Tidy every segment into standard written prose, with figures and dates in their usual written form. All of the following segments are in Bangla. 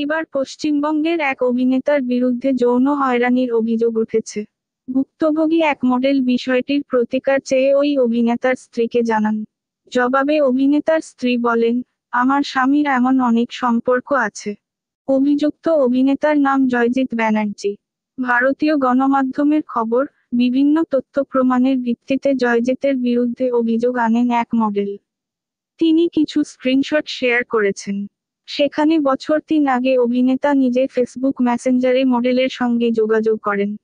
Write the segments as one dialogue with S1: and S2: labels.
S1: এবার পশ্চিমবঙ্গের এক অভিনেতার বিরুদ্ধে যৌন হয়রানির অভিযোগ উঠেছে। ভুক্তভোগী এক মডেল বিষয়টির প্রতিকার চেয়ে ওই অভিনেতার স্ত্রীকে জানান। জবাবে অভিনেতার স্ত্রী বলেন, আমার স্বামীর এমন অনেক সম্পর্ক আছে। অভিযুক্ত অভিনেতার নাম জয়জিৎ ব্যানার্জি। ভারতীয় গণমাধ্যমের খবর, বিভিন্ন তথ্য প্রমাণের ভিত্তিতে জয়জিতের বিরুদ্ধে অভিযোগ আনেন এক মডেল। তিনি কিছু স্ক্রিনশট শেয়ার করেছেন। সেখানে বছর ৩ আগে অভিনেতা নিজে ফেসবুক মেসেঞ্জারে মডেলের সঙ্গে যোগাযোগ করেন।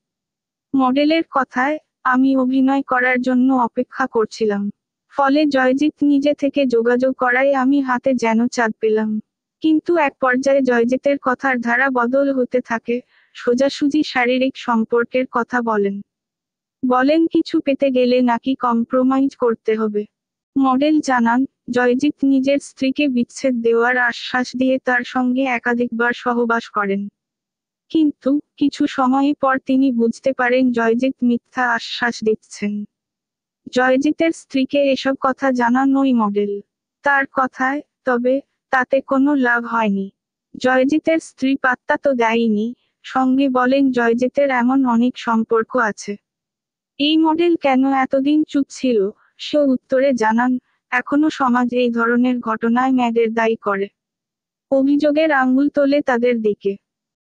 S1: মডেলের কথায়, আমি অভিনয় করার জন্য অপেক্ষা করছিলাম। ফলে জয়জিৎ নিজে থেকে যোগাযোগ করায় আমি হাতে যেন চাঁদ পেলাম। কিন্তু এক পর্যায়ে জয়জিতের কথার ধারা বদল হতে থাকে, সোজাসুজি শারীরিক সম্পর্কের কথা বলেন। বলেন কিছু পেতে গেলে নাকি কম্প্রোমাইজ করতে হবে। মডেল জানান, জয়জিৎ নিজের স্ত্রীকে বিচ্ছেদ দেওয়ার আশ্বাস দিয়ে তার সঙ্গে একাধিকবার সহবাস করেন। কিন্তু কিছু সময় পর তিনি বুঝতে পারেন জয়জিৎ মিথ্যা আশ্বাস দিচ্ছেন। জয়জিতের স্ত্রীকে এসব কথা জানান ওই মডেল। তার কথায়, তবে তাতে কোনো লাভ হয়নি। জয়জিতের স্ত্রী পাত্তা তো দেয়নি, সঙ্গে বলেন জয়জিতের এমন অনেক সম্পর্ক আছে। এই মডেল কেন এতদিন চুপ ছিল, সে উত্তরে জানান, এখনো সমাজ এই ধরনের ঘটনায় মেয়েদের দায়ী করে। অভিযোগের আঙুল তোলে তাদের দিকে।